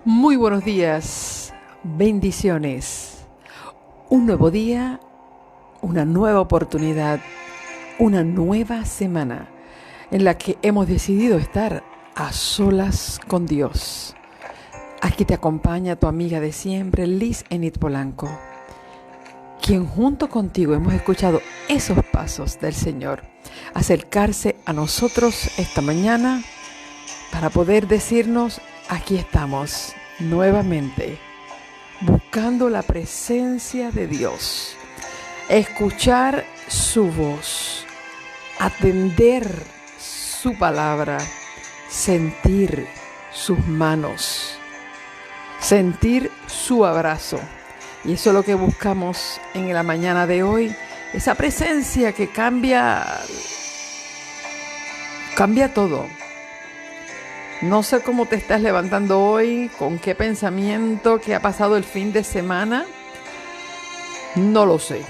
Muy buenos días, bendiciones. Un nuevo día, una nueva oportunidad, una nueva semana en la que hemos decidido estar a solas con Dios. Aquí te acompaña tu amiga de siempre, Liz Enid Polanco, quien junto contigo hemos escuchado esos pasos del Señor acercarse a nosotros esta mañana para poder decirnos: aquí estamos nuevamente, buscando la presencia de Dios, escuchar su voz, atender su palabra, sentir sus manos, sentir su abrazo. Y eso es lo que buscamos en la mañana de hoy, esa presencia que cambia todo. No sé cómo te estás levantando hoy, con qué pensamiento, qué ha pasado el fin de semana. No lo sé.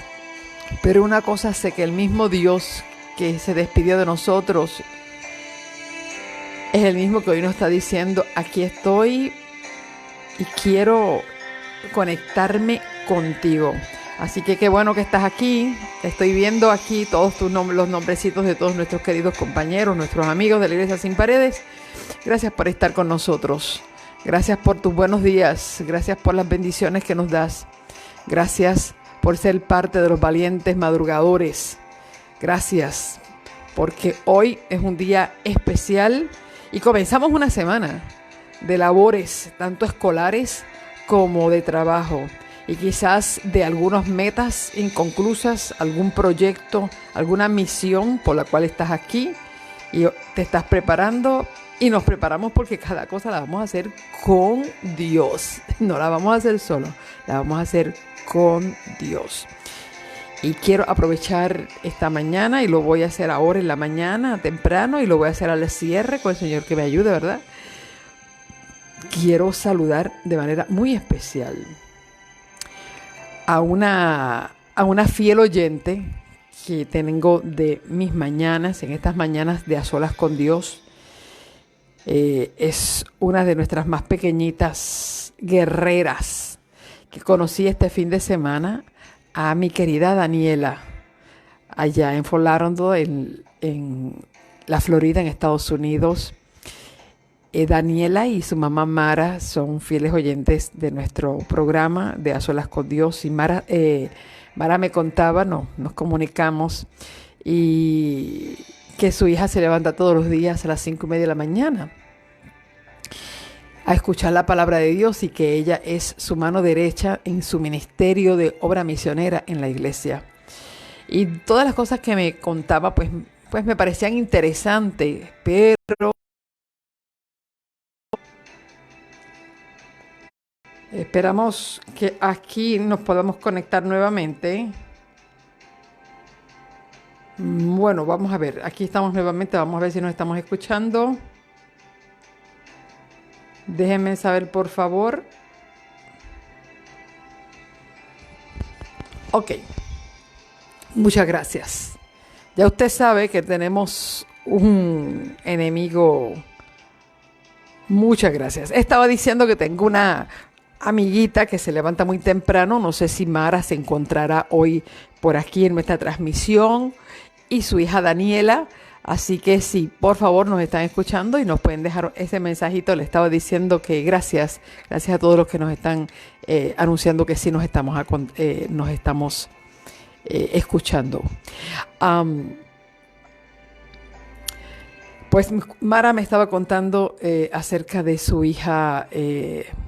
Pero una cosa sé, que el mismo Dios que se despidió de nosotros es el mismo que hoy nos está diciendo: aquí estoy y quiero conectarme contigo. Así que qué bueno que estás aquí. Estoy viendo aquí todos los nombrecitos de todos nuestros queridos compañeros, nuestros amigos de la Iglesia Sin Paredes. Gracias por estar con nosotros. Gracias por tus buenos días. Gracias por las bendiciones que nos das. Gracias por ser parte de los valientes madrugadores. Gracias porque hoy es un día especial y comenzamos una semana de labores, tanto escolares como de trabajo. Y quizás de algunas metas inconclusas, algún proyecto, alguna misión por la cual estás aquí y te estás preparando. Y nos preparamos porque cada cosa la vamos a hacer con Dios. No la vamos a hacer solo, la vamos a hacer con Dios. Y quiero aprovechar esta mañana, y lo voy a hacer ahora en la mañana, temprano, y lo voy a hacer al cierre con el Señor que me ayude, ¿verdad? Quiero saludar de manera muy especial a una fiel oyente que tengo de mis mañanas, en estas mañanas de a solas con Dios. Es una de nuestras más pequeñitas guerreras que conocí este fin de semana, a mi querida Daniela, allá en Fort Lauderdale, en la Florida, en Estados Unidos. Daniela y su mamá Mara son fieles oyentes de nuestro programa de A Solas con Dios. Y Mara me contaba, nos comunicamos, y que su hija se levanta todos los días a las 5:30 de la mañana a escuchar la palabra de Dios, y que ella es su mano derecha en su ministerio de obra misionera en la iglesia. Y todas las cosas que me contaba pues me parecían interesantes, pero esperamos que aquí nos podamos conectar nuevamente. Bueno, vamos a ver, aquí estamos nuevamente, vamos a ver si nos estamos escuchando. Déjenme saber, por favor. Ok, muchas gracias. Ya usted sabe que tenemos un enemigo. Muchas gracias. Estaba diciendo que tengo una amiguita que se levanta muy temprano. No sé si Mara se encontrará hoy por aquí en nuestra transmisión, y su hija Daniela. Así que sí, por favor, nos están escuchando y nos pueden dejar ese mensajito. Le estaba diciendo que gracias a todos los que nos están anunciando que sí nos estamos escuchando. Pues Mara me estaba contando acerca de su hija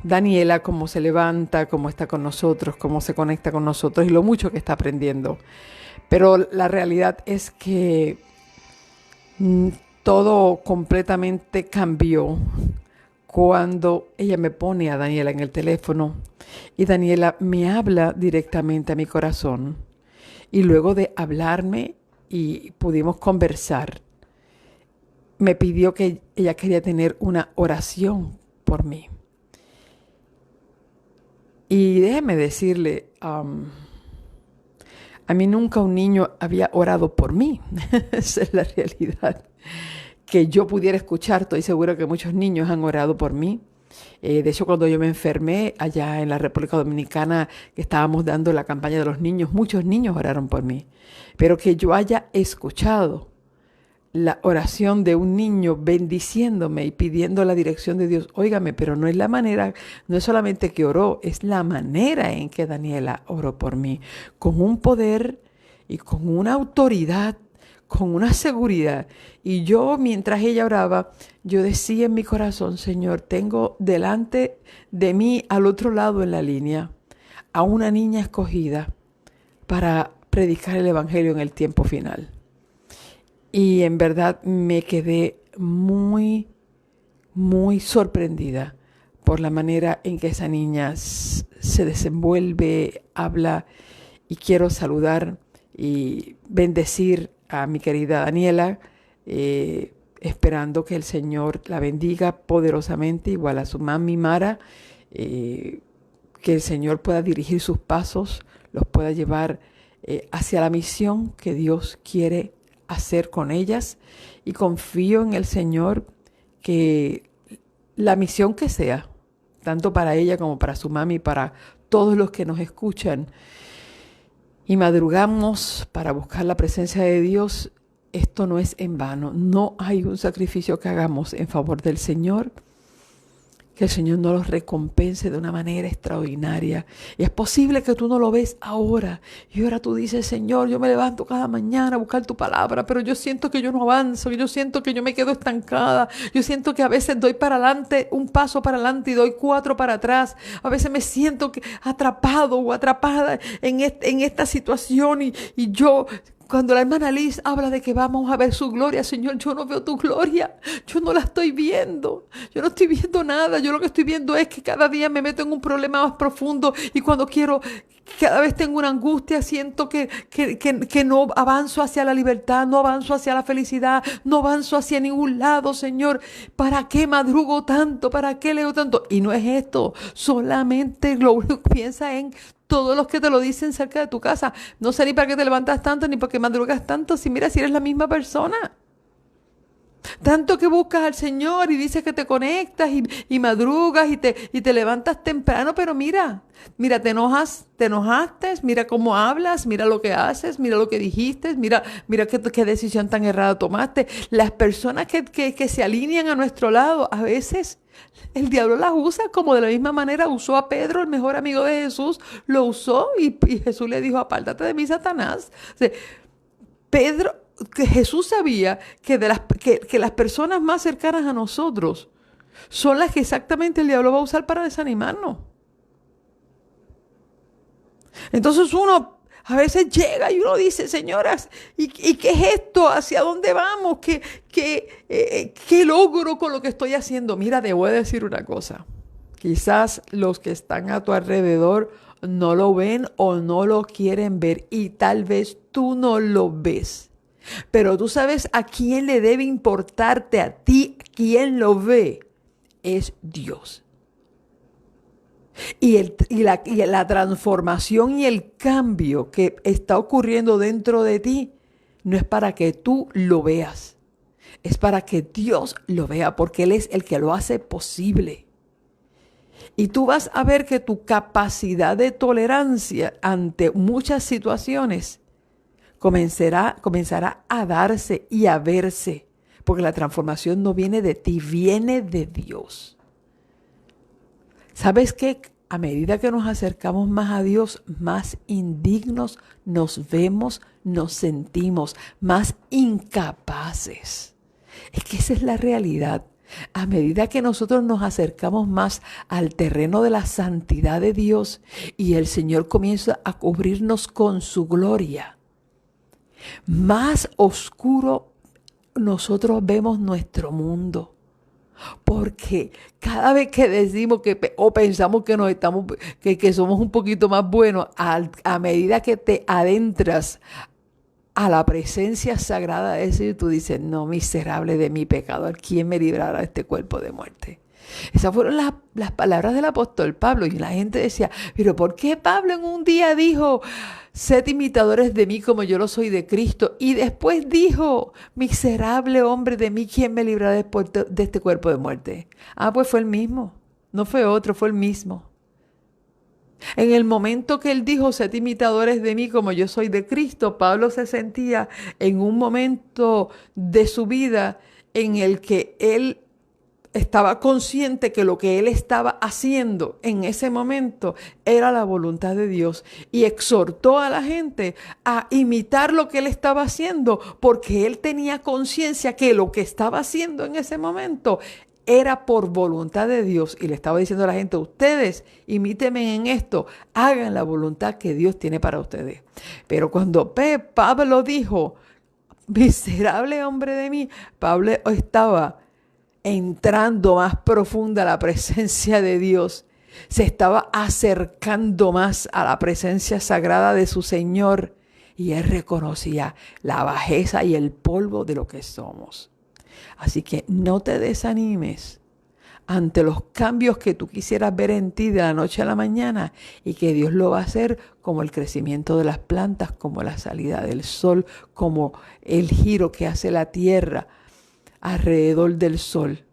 Daniela, cómo se levanta, cómo está con nosotros, cómo se conecta con nosotros y lo mucho que está aprendiendo. Pero la realidad es que todo completamente cambió cuando ella me pone a Daniela en el teléfono, y Daniela me habla directamente a mi corazón. Y luego de hablarme y pudimos conversar, me pidió que ella quería tener una oración por mí. Y déjeme decirle, a mí nunca un niño había orado por mí. Esa es la realidad. Que yo pudiera escuchar, estoy segura que muchos niños han orado por mí, De hecho, cuando yo me enfermé allá en la República Dominicana, que estábamos dando la campaña de los niños, muchos niños oraron por mí. Pero que yo haya escuchado la oración de un niño bendiciéndome y pidiendo la dirección de Dios. Óigame, pero no es la manera, no es solamente que oró, es la manera en que Daniela oró por mí, con un poder y con una autoridad, con una seguridad. Y yo, mientras ella oraba, yo decía en mi corazón, Señor, tengo delante de mí, al otro lado en la línea, a una niña escogida para predicar el evangelio en el tiempo final. Y en verdad me quedé muy, muy sorprendida por la manera en que esa niña se desenvuelve, habla, y quiero saludar y bendecir a mi querida Daniela, esperando que el Señor la bendiga poderosamente, igual a su mami Mara, que el Señor pueda dirigir sus pasos, los pueda llevar hacia la misión que Dios quiere hacer con ellas, y confío en el Señor que la misión que sea, tanto para ella como para su mami, para todos los que nos escuchan y madrugamos para buscar la presencia de Dios, esto no es en vano. No hay un sacrificio que hagamos en favor del Señor que el Señor no los recompense de una manera extraordinaria. Y es posible que tú no lo ves ahora. Y ahora tú dices, Señor, yo me levanto cada mañana a buscar tu palabra, pero yo siento que yo no avanzo, yo siento que yo me quedo estancada. Yo siento que a veces doy para adelante, un paso para adelante y doy 4 para atrás. A veces me siento atrapado o atrapada en esta situación y yo... Cuando la hermana Liz habla de que vamos a ver su gloria, Señor, yo no veo tu gloria. Yo no la estoy viendo. Yo no estoy viendo nada. Yo lo que estoy viendo es que cada día me meto en un problema más profundo y cuando quiero, cada vez tengo una angustia, siento que no avanzo hacia la libertad, no avanzo hacia la felicidad, no avanzo hacia ningún lado, Señor. ¿Para qué madrugo tanto? ¿Para qué leo tanto? Y no es esto. Solamente lo único que piensa en todos los que te lo dicen cerca de tu casa. No sé ni para qué te levantas tanto, ni para qué madrugas tanto. Si mira, si eres la misma persona. Tanto que buscas al Señor y dices que te conectas y madrugas y te levantas temprano, pero mira, te enojaste, mira cómo hablas, mira lo que haces, mira lo que dijiste, mira qué decisión tan errada tomaste. Las personas que se alinean a nuestro lado, a veces el diablo las usa como de la misma manera usó a Pedro, el mejor amigo de Jesús, lo usó y Jesús le dijo, apártate de mí, Satanás. O sea, que Jesús sabía que las personas más cercanas a nosotros son las que exactamente el diablo va a usar para desanimarnos. Entonces uno a veces llega y uno dice, señoras, ¿y qué es esto? ¿Hacia dónde vamos? ¿Qué logro con lo que estoy haciendo? Mira, te voy a decir una cosa. Quizás los que están a tu alrededor no lo ven o no lo quieren ver y tal vez tú no lo ves. Pero tú sabes a quién le debe importarte a ti, quien lo ve, es Dios. Y la transformación y el cambio que está ocurriendo dentro de ti no es para que tú lo veas, es para que Dios lo vea, porque Él es el que lo hace posible. Y tú vas a ver que tu capacidad de tolerancia ante muchas situaciones comenzará a darse y a verse, porque la transformación no viene de ti, viene de Dios. ¿Sabes qué? A medida que nos acercamos más a Dios, más indignos nos vemos, nos sentimos, más incapaces. Es que esa es la realidad. A medida que nosotros nos acercamos más al terreno de la santidad de Dios y el Señor comienza a cubrirnos con su gloria, más oscuro nosotros vemos nuestro mundo. Porque cada vez que decimos o pensamos que que somos un poquito más buenos, a medida que te adentras a la presencia sagrada de Dios, tú dices, no, miserable de mi pecador, ¿quién me librará de este cuerpo de muerte? Esas fueron las palabras del apóstol Pablo. Y la gente decía, pero ¿por qué Pablo en un día dijo, sed imitadores de mí como yo lo soy de Cristo? Y después dijo, miserable hombre de mí, ¿quién me librará de este cuerpo de muerte? Pues fue el mismo. no fue otro, fue el mismo. En el momento que él dijo, sed imitadores de mí como yo soy de Cristo, Pablo se sentía en un momento de su vida en el que él estaba consciente que lo que él estaba haciendo en ese momento era la voluntad de Dios y exhortó a la gente a imitar lo que él estaba haciendo porque él tenía conciencia que lo que estaba haciendo en ese momento era por voluntad de Dios y le estaba diciendo a la gente, ustedes imítenme en esto, hagan la voluntad que Dios tiene para ustedes. Pero cuando Pablo dijo, miserable hombre de mí, Pablo estaba entrando más profunda a la presencia de Dios. Se estaba acercando más a la presencia sagrada de su Señor y él reconocía la bajeza y el polvo de lo que somos. Así que no te desanimes ante los cambios que tú quisieras ver en ti de la noche a la mañana y que Dios lo va a hacer como el crecimiento de las plantas, como la salida del sol, como el giro que hace la tierra alrededor del sol,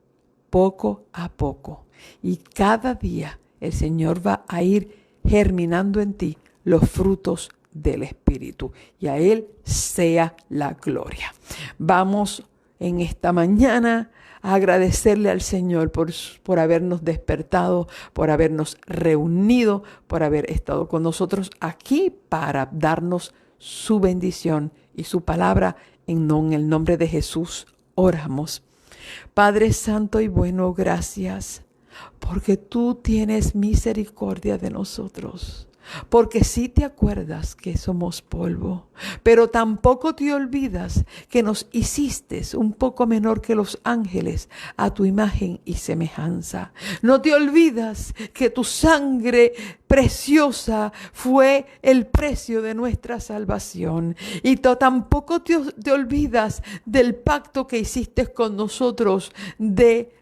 poco a poco. Y cada día el Señor va a ir germinando en ti los frutos del Espíritu. Y a Él sea la gloria. Vamos en esta mañana a agradecerle al Señor por habernos despertado, por habernos reunido, por haber estado con nosotros aquí para darnos su bendición y su palabra. En el nombre de Jesús oramos. Padre Santo y bueno, gracias, porque tú tienes misericordia de nosotros. Porque sí te acuerdas que somos polvo, pero tampoco te olvidas que nos hiciste un poco menor que los ángeles a tu imagen y semejanza. No te olvidas que tu sangre preciosa fue el precio de nuestra salvación. Y tampoco te olvidas del pacto que hiciste con nosotros de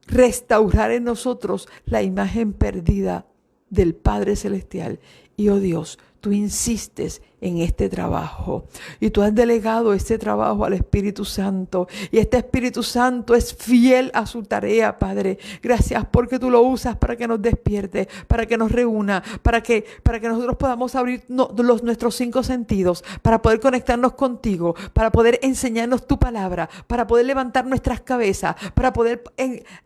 restaurar en nosotros la imagen perdida del Padre Celestial. Y oh Dios, tú insistes en este trabajo y tú has delegado este trabajo al Espíritu Santo y este Espíritu Santo es fiel a su tarea, Padre. Gracias porque tú lo usas para que nos despierte, para que nos reúna, para que nosotros podamos abrir nuestros 5 sentidos, para poder conectarnos contigo, para poder enseñarnos tu palabra, para poder levantar nuestras cabezas, para poder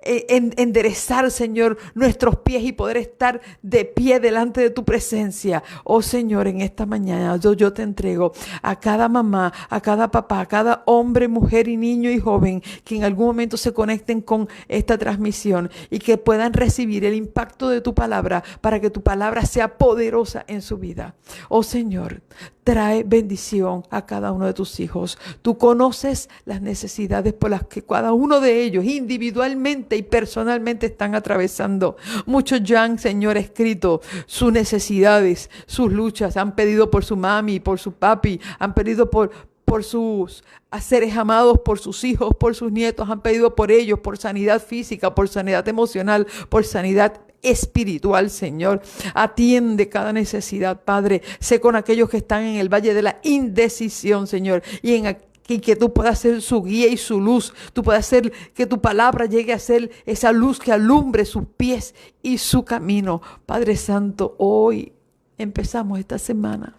enderezar, Señor, nuestros pies y poder estar de pie delante de tu presencia. Oh Señor, en esta mañana yo te entrego a cada mamá, a cada papá, a cada hombre, mujer y niño y joven que en algún momento se conecten con esta transmisión y que puedan recibir el impacto de tu palabra para que tu palabra sea poderosa en su vida. Oh Señor, trae bendición a cada uno de tus hijos. Tú conoces las necesidades por las que cada uno de ellos individualmente y personalmente están atravesando. Muchos ya han, Señor, escrito sus necesidades, sus luchas, han pedido por su mami, por su papi, han pedido por sus seres amados, por sus hijos, por sus nietos, han pedido por ellos, por sanidad física, por sanidad emocional, por sanidad espiritual, Señor. Atiende cada necesidad, Padre. Sé con aquellos que están en el valle de la indecisión, Señor, y que tú puedas ser su guía y su luz. Tú puedas hacer que tu palabra llegue a ser esa luz que alumbre sus pies y su camino. Padre Santo, hoy empezamos esta semana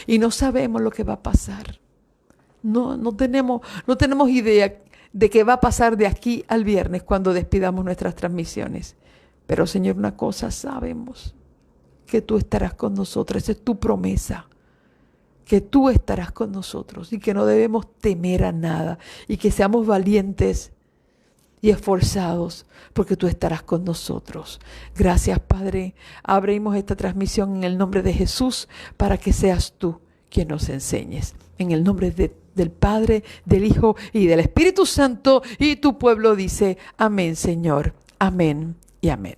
y no sabemos lo que va a pasar. No tenemos idea de qué va a pasar de aquí al viernes cuando despidamos nuestras transmisiones. Pero Señor, una cosa sabemos, que tú estarás con nosotros. Esa es tu promesa, que tú estarás con nosotros y que no debemos temer a nada y que seamos valientes y esforzados porque tú estarás con nosotros. Gracias, Padre. Abrimos esta transmisión en el nombre de Jesús para que seas tú quien nos enseñes. En el nombre del Padre, del Hijo y del Espíritu Santo. Y tu pueblo dice, amén, Señor. Amén y amén.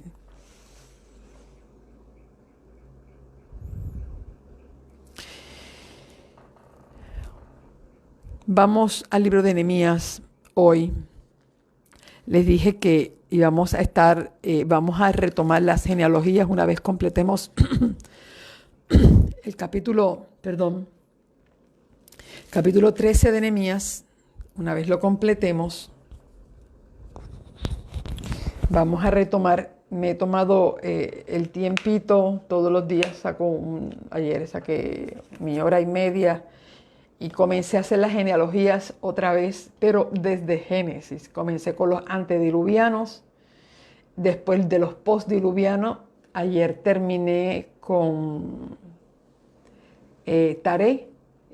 Vamos al libro de Nehemías hoy. Les dije que íbamos vamos a retomar las genealogías una vez completemos el capítulo 13 de Nehemías. Una vez lo completemos, vamos a retomar me he tomado el tiempito todos los días. Ayer saqué mi hora y media y comencé a hacer las genealogías otra vez, pero desde Génesis. Comencé con los antediluvianos, después de los postdiluvianos. Ayer terminé con Taré,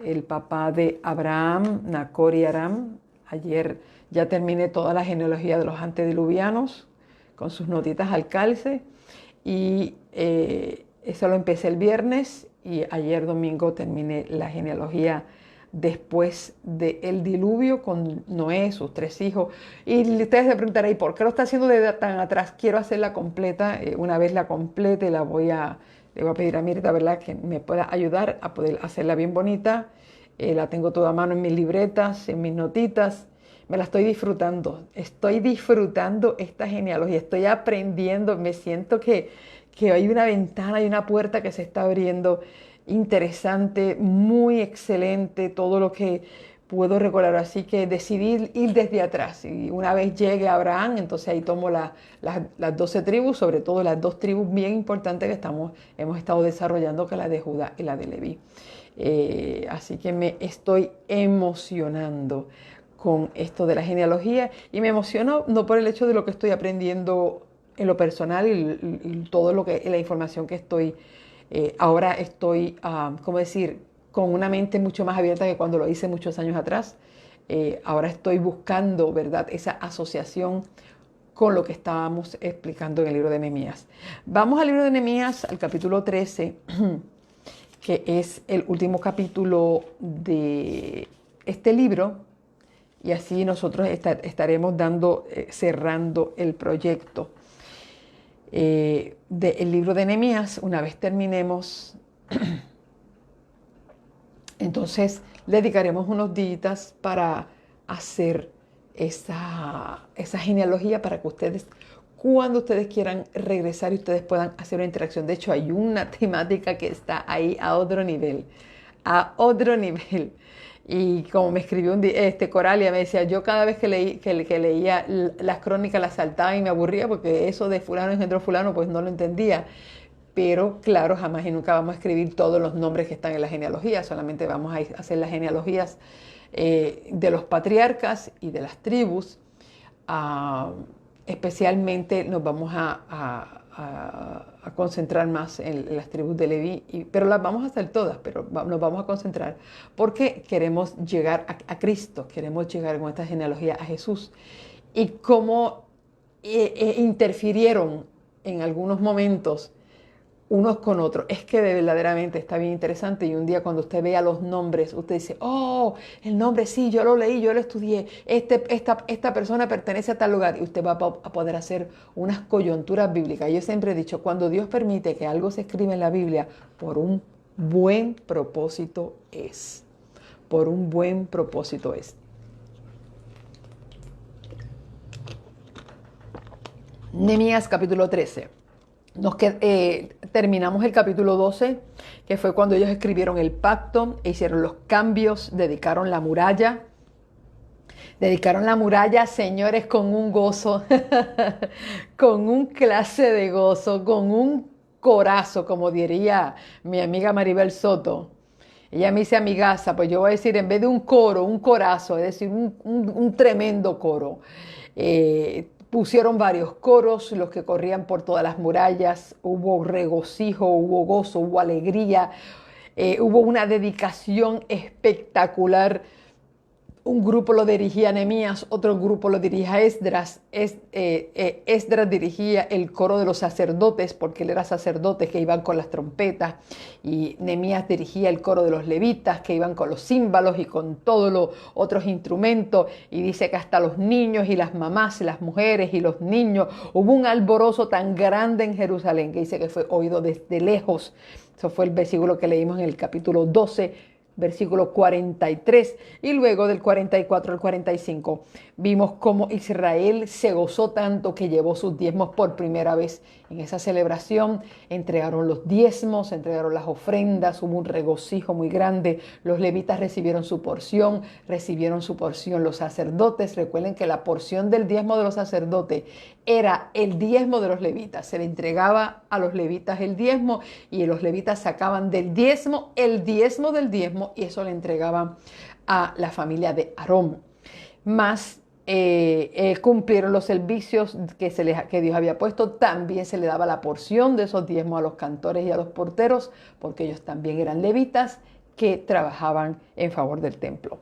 el papá de Abraham, Nacor y Aram. Ayer ya terminé toda la genealogía de los antediluvianos con sus notitas al calce, y eso lo empecé el viernes, y ayer domingo terminé la genealogía después del diluvio con Noé, sus 3 hijos. Y ustedes se preguntarán, ¿y por qué lo está haciendo de tan atrás? Quiero hacerla completa. Una vez la complete, le voy a pedir a Mirta, ¿verdad?, que me pueda ayudar a poder hacerla bien bonita. La tengo toda a mano en mis libretas, en mis notitas. Me la estoy disfrutando esta genealogía, estoy aprendiendo, me siento que hay una ventana, hay una puerta que se está abriendo, interesante, muy excelente, todo lo que puedo recordar. Así que decidí ir desde atrás, y una vez llegue a Abraham, entonces ahí tomo las 12 tribus, sobre todo las 2 tribus bien importantes que hemos estado desarrollando, que es la de Judá y la de Leví. Así que me estoy emocionando con esto de la genealogía, y me emociono no por el hecho de lo que estoy aprendiendo en lo personal y todo la información que ahora estoy, ¿cómo decir?, con una mente mucho más abierta que cuando lo hice muchos años atrás. Ahora estoy buscando, ¿verdad?, esa asociación con lo que estábamos explicando en el libro de Nehemías. Vamos al libro de Nehemías, al capítulo 13, que es el último capítulo de este libro. Y así nosotros estaremos cerrando el proyecto del libro de Nehemías. Una vez terminemos, entonces le dedicaremos unos días para hacer esa genealogía, para que ustedes, cuando ustedes quieran regresar, y ustedes puedan hacer una interacción. De hecho, hay una temática que está ahí a otro nivel, Y como me escribió Coralia, me decía, yo cada vez que leía las crónicas las saltaba y me aburría, porque eso de fulano engendró fulano, pues no lo entendía. Pero claro, jamás y nunca vamos a escribir todos los nombres que están en la genealogía, solamente vamos a hacer las genealogías de los patriarcas y de las tribus. Especialmente nos vamos a concentrar más en las tribus de Leví, pero las vamos a hacer todas, pero nos vamos a concentrar porque queremos llegar a Cristo, queremos llegar con esta genealogía a Jesús, y cómo interfirieron en algunos momentos unos con otros. Es que verdaderamente está bien interesante, y un día cuando usted vea los nombres, usted dice, oh, el nombre sí, yo lo leí, yo lo estudié, esta persona pertenece a tal lugar, y usted va a poder hacer unas coyunturas bíblicas. Yo siempre he dicho, cuando Dios permite que algo se escriba en la Biblia, por un buen propósito es. Por un buen propósito es. Nehemías capítulo 13. Terminamos el capítulo 12, que fue cuando ellos escribieron el pacto e hicieron los cambios, dedicaron la muralla. Señores, con un gozo, con un clase de gozo, con un corazo, como diría mi amiga Maribel Soto. Ella me dice amigaza, pues yo voy a decir, en vez de un coro, un corazo, es decir, un tremendo coro. Pusieron varios coros, los que corrían por todas las murallas. Hubo regocijo, hubo gozo, hubo alegría, hubo una dedicación espectacular. Un grupo lo dirigía Nehemías, otro grupo lo dirigía Esdras. Esdras dirigía el coro de los sacerdotes, porque él era sacerdote, que iban con las trompetas, y Nehemías dirigía el coro de los levitas, que iban con los címbalos y con todos los otros instrumentos. Y dice que hasta los niños y las mamás y las mujeres y los niños, hubo un alborozo tan grande en Jerusalén que dice que fue oído desde lejos. Eso fue el versículo que leímos en el capítulo 12, versículo 43, y luego del 44 al 45 vimos cómo Israel se gozó tanto que llevó sus diezmos por primera vez en esa celebración. Entregaron los diezmos, entregaron las ofrendas, hubo un regocijo muy grande. Los levitas recibieron su porción los sacerdotes. Recuerden que la porción del diezmo de los sacerdotes era el diezmo de los levitas. Se le entregaba a los levitas el diezmo y los levitas sacaban del diezmo el diezmo del diezmo y eso le entregaban a la familia de Aarón. Más cumplieron los servicios que Dios había puesto. También se le daba la porción de esos diezmos a los cantores y a los porteros, porque ellos también eran levitas que trabajaban en favor del templo.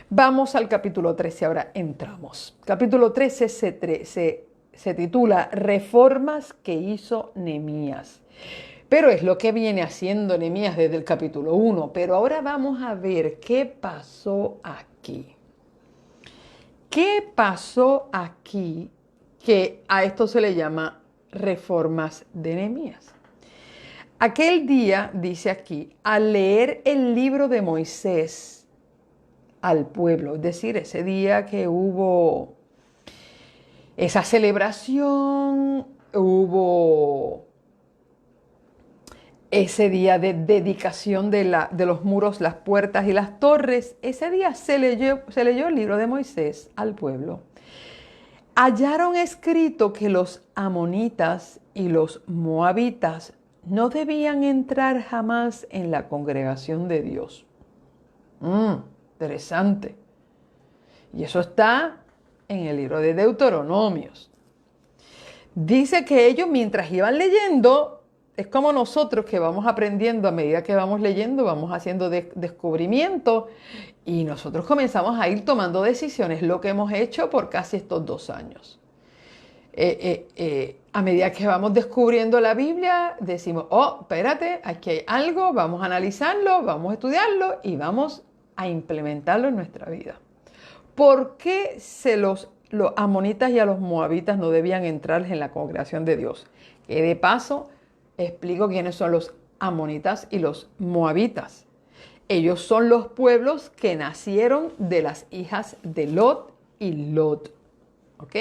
Vamos al capítulo 13, ahora entramos. Capítulo 13 se titula Reformas que hizo Nehemías. Pero es lo que viene haciendo Nehemías desde el capítulo 1. Pero ahora vamos a ver qué pasó aquí. ¿Qué pasó aquí que a esto se le llama reformas de Nehemías? Aquel día, dice aquí, al leer el libro de Moisés al pueblo, es decir, ese día que hubo esa celebración, hubo ese día de dedicación de los muros, las puertas y las torres, ese día se leyó el libro de Moisés al pueblo. Hallaron escrito que los amonitas y los moabitas no debían entrar jamás en la congregación de Dios. Interesante. Y eso está en el libro de Deuteronomios. Dice que ellos mientras iban leyendo, es como nosotros que vamos aprendiendo a medida que vamos leyendo, vamos haciendo descubrimientos y nosotros comenzamos a ir tomando decisiones, lo que hemos hecho por casi estos 2 años. A medida que vamos descubriendo la Biblia, decimos, espérate, aquí hay algo, vamos a analizarlo, vamos a estudiarlo y vamos a implementarlo en nuestra vida. ¿Por qué los amonitas y a los moabitas no debían entrar en la congregación de Dios? Que de paso, explico quiénes son los amonitas y los moabitas. Ellos son los pueblos que nacieron de las hijas de Lot y Lot. ¿Ok?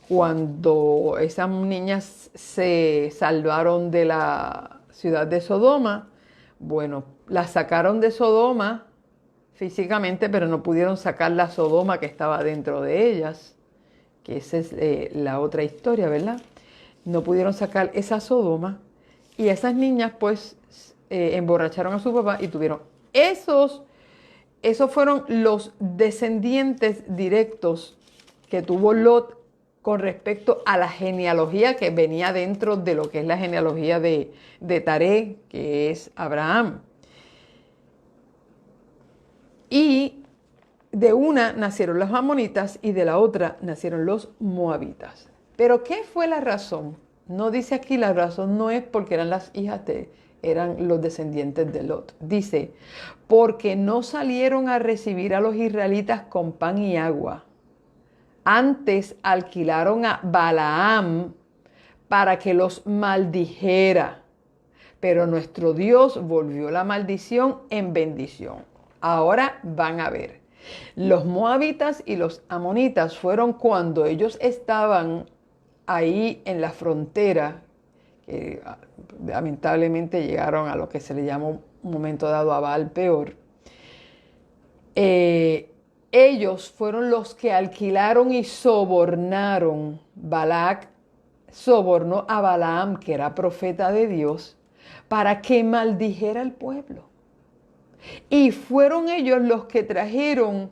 Cuando esas niñas se salvaron de la ciudad de Sodoma, bueno, las sacaron de Sodoma físicamente, pero no pudieron sacar la Sodoma que estaba dentro de ellas, que esa es la otra historia, ¿verdad? No pudieron sacar esa Sodoma y esas niñas pues emborracharon a su papá y tuvieron esos fueron los descendientes directos que tuvo Lot con respecto a la genealogía que venía dentro de lo que es la genealogía de Taré, que es Abraham. Y de una nacieron los amonitas y de la otra nacieron los moabitas. Pero ¿qué fue la razón? No dice aquí la razón, no es porque eran las hijas eran los descendientes de Lot. Dice, porque no salieron a recibir a los israelitas con pan y agua. Antes alquilaron a Balaam para que los maldijera. Pero nuestro Dios volvió la maldición en bendición. Ahora van a ver. Los moabitas y los amonitas fueron cuando ellos estaban ahí en la frontera, que lamentablemente llegaron a lo que se le llama un momento dado a Baal Peor. Ellos fueron los que alquilaron y sobornaron. Balac sobornó a Balaam, que era profeta de Dios, para que maldijera al pueblo. Y fueron ellos los que trajeron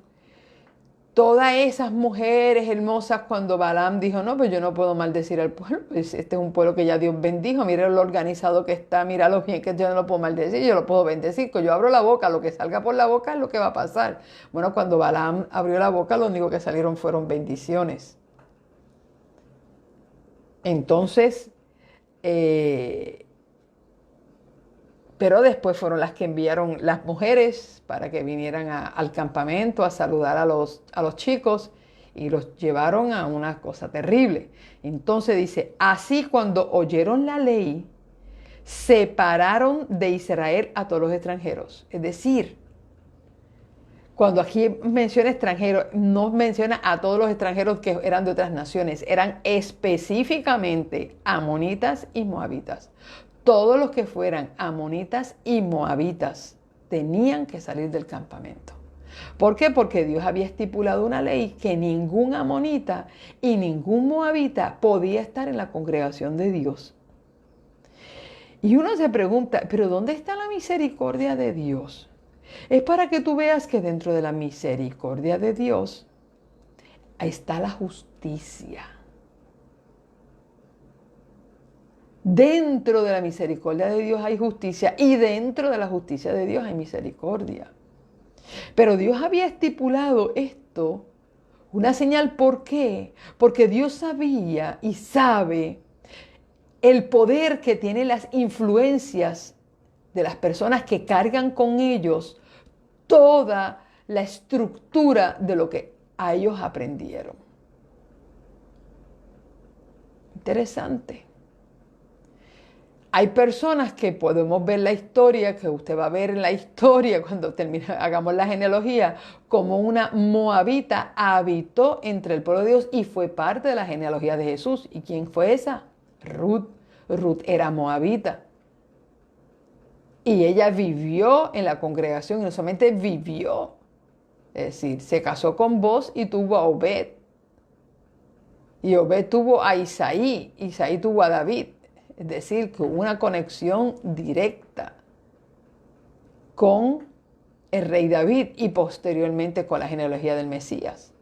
todas esas mujeres hermosas cuando Balaam dijo, no, pues yo no puedo maldecir al pueblo, pues este es un pueblo que ya Dios bendijo, mira lo organizado que está, mira lo bien que yo no lo puedo maldecir, yo lo puedo bendecir, que yo abro la boca, lo que salga por la boca es lo que va a pasar. Bueno, cuando Balaam abrió la boca, lo único que salieron fueron bendiciones. Entonces, pero después fueron las que enviaron las mujeres para que vinieran al campamento a saludar a los chicos y los llevaron a una cosa terrible. Entonces dice, así cuando oyeron la ley, separaron de Israel a todos los extranjeros. Es decir, cuando aquí menciona extranjeros, no menciona a todos los extranjeros que eran de otras naciones, eran específicamente amonitas y moabitas. Todos los que fueran amonitas y moabitas tenían que salir del campamento. ¿Por qué? Porque Dios había estipulado una ley que ningún amonita y ningún moabita podía estar en la congregación de Dios. Y uno se pregunta, ¿pero dónde está la misericordia de Dios? Es para que tú veas que dentro de la misericordia de Dios está la justicia. Dentro de la misericordia de Dios hay justicia y dentro de la justicia de Dios hay misericordia. Pero Dios había estipulado esto, una señal. ¿Por qué? Porque Dios sabía y sabe el poder que tienen las influencias de las personas que cargan con ellos toda la estructura de lo que a ellos aprendieron. Interesante. Hay personas que podemos ver la historia, que usted va a ver en la historia cuando hagamos la genealogía, como una moabita habitó entre el pueblo de Dios y fue parte de la genealogía de Jesús. ¿Y quién fue esa? Ruth. Ruth era moabita. Y ella vivió en la congregación, y no solamente vivió, es decir, se casó con Boz y tuvo a Obed. Y Obed tuvo a Isaí, Isaí tuvo a David. Es decir, que hubo una conexión directa con el rey David y posteriormente con la genealogía del Mesías.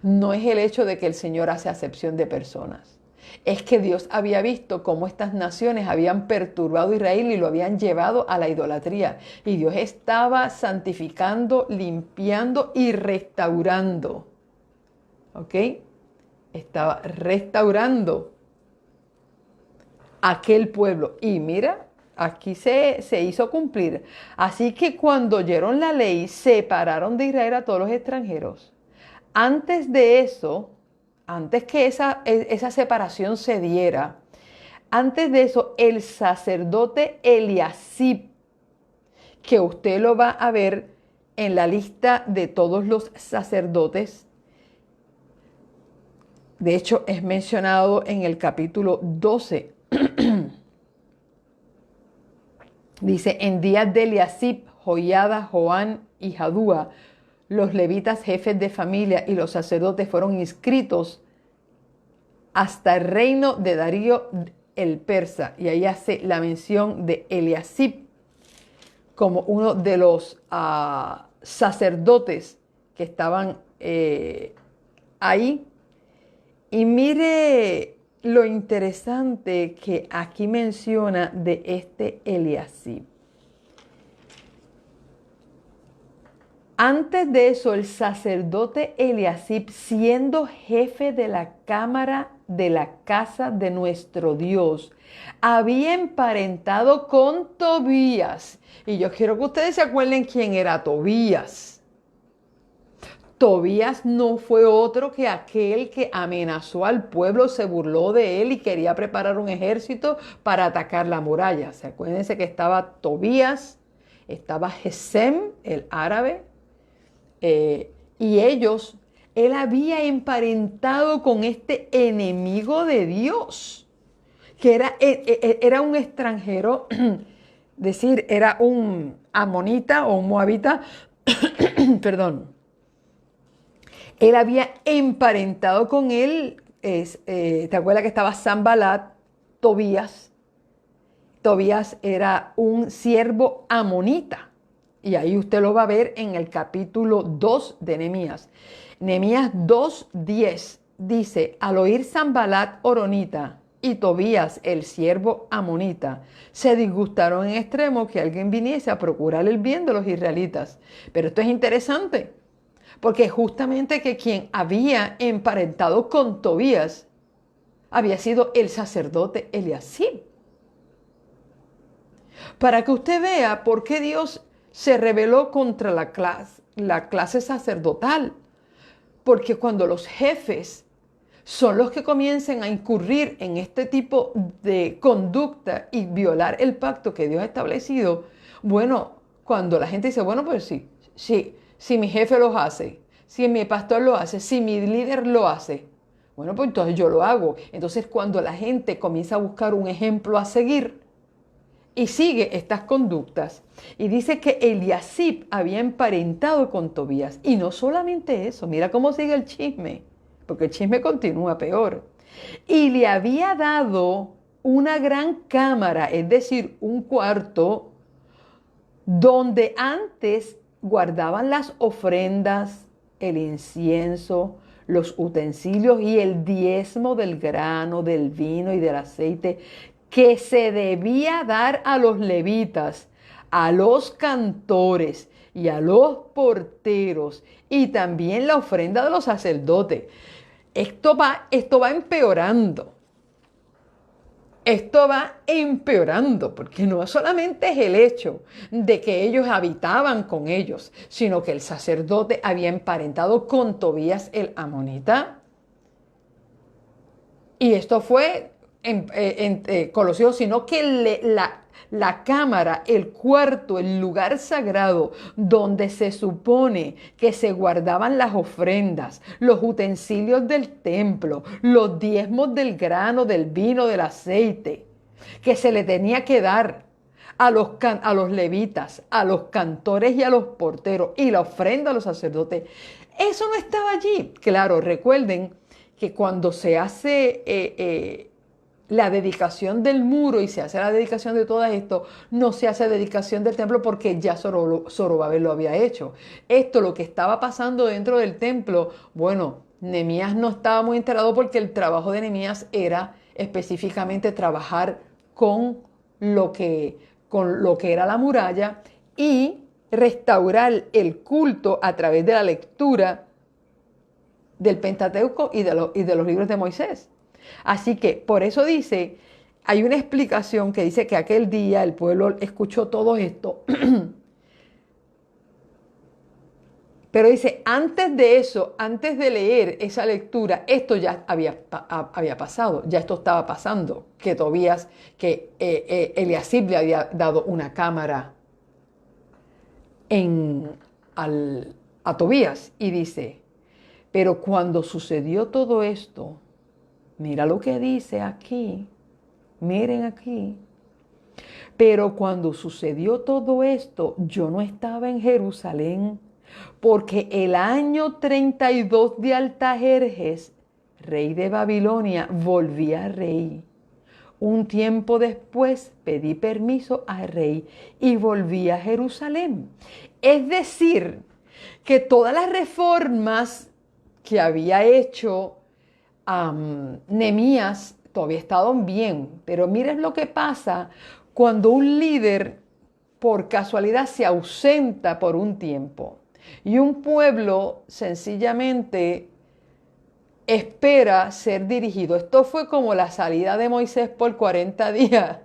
No es el hecho de que el Señor hace acepción de personas. Es que Dios había visto cómo estas naciones habían perturbado a Israel y lo habían llevado a la idolatría. Y Dios estaba santificando, limpiando y restaurando. ¿Ok? Estaba restaurando aquel pueblo. Y mira, aquí se hizo cumplir. Así que cuando oyeron la ley, separaron de Israel a todos los extranjeros. Antes de eso, antes que esa separación se diera, antes de eso, el sacerdote Eliasib, que usted lo va a ver en la lista de todos los sacerdotes, de hecho es mencionado en el capítulo 12. Dice, en días de Eliasib, Joiada, Joán y Jadúa, los levitas jefes de familia y los sacerdotes fueron inscritos hasta el reino de Darío el persa. Y ahí hace la mención de Eliasib como uno de los sacerdotes que estaban ahí. Y mire lo interesante que aquí menciona de este Eliasib. Antes de eso, el sacerdote Eliasib, siendo jefe de la cámara de la casa de nuestro Dios, había emparentado con Tobías. Y yo quiero que ustedes se acuerden quién era Tobías. Tobías no fue otro que aquel que amenazó al pueblo, se burló de él y quería preparar un ejército para atacar la muralla. ¿Se acuérdense que estaba Tobías, estaba Gesem, el árabe? Y él había emparentado con este enemigo de Dios, que era un extranjero, decir, era un amonita o un moabita, perdón. Él había emparentado con él, ¿te acuerdas que estaba Sanbalat, Tobías? Tobías era un siervo amonita. Y ahí usted lo va a ver en el capítulo 2 de Nehemías. Nehemías 2:10 dice, al oír Sanbalat horonita y Tobías el siervo amonita, se disgustaron en extremo que alguien viniese a procurar el bien de los israelitas. Pero esto es interesante, porque justamente que quien había emparentado con Tobías había sido el sacerdote Eliasib. Para que usted vea por qué Dios se rebeló contra la clase sacerdotal. Porque cuando los jefes son los que comiencen a incurrir en este tipo de conducta y violar el pacto que Dios ha establecido, bueno, cuando la gente dice, bueno, pues sí, sí, si mi jefe lo hace, si mi pastor lo hace, si mi líder lo hace, bueno, pues entonces yo lo hago. Entonces cuando la gente comienza a buscar un ejemplo a seguir y sigue estas conductas, y dice que Eliasib había emparentado con Tobías, y no solamente eso, mira cómo sigue el chisme, porque el chisme continúa peor, y le había dado una gran cámara, es decir, un cuarto, donde antes guardaban las ofrendas, el incienso, los utensilios y el diezmo del grano, del vino y del aceite que se debía dar a los levitas, a los cantores y a los porteros, y también la ofrenda de los sacerdotes. Esto va empeorando. Esto va empeorando, porque no solamente es el hecho de que ellos habitaban con ellos, sino que el sacerdote había emparentado con Tobías el amonita. Y esto fue con los hijos, sino que la cámara, el cuarto, el lugar sagrado donde se supone que se guardaban las ofrendas, los utensilios del templo, los diezmos del grano, del vino, del aceite, que se le tenía que dar a los levitas, a los cantores y a los porteros, y la ofrenda a los sacerdotes. Eso no estaba allí. Claro, recuerden que cuando se hace la dedicación del muro y se hace la dedicación de todo esto, no se hace dedicación del templo porque ya Zorobabel lo había hecho. Esto, lo que estaba pasando dentro del templo, bueno, Nehemías no estaba muy enterado porque el trabajo de Nehemías era específicamente trabajar con lo que era la muralla y restaurar el culto a través de la lectura del Pentateuco y de los libros de Moisés. Así que por eso dice, hay una explicación que dice que aquel día el pueblo escuchó todo esto. Pero dice, antes de eso, antes de leer esa lectura, esto ya había pasado, ya esto estaba pasando, que Tobías, que Eliasib le había dado una cámara a Tobías, y dice, pero cuando sucedió todo esto, mira lo que dice aquí, miren aquí, pero cuando sucedió todo esto, yo no estaba en Jerusalén, porque el año 32 de Artajerjes, rey de Babilonia, volvía rey. Un tiempo después pedí permiso al rey y volví a Jerusalén. Es decir, que todas las reformas que había hecho Nehemías todavía estaban bien, pero miren lo que pasa cuando un líder por casualidad se ausenta por un tiempo y un pueblo sencillamente espera ser dirigido. Esto fue como la salida de Moisés por 40 días.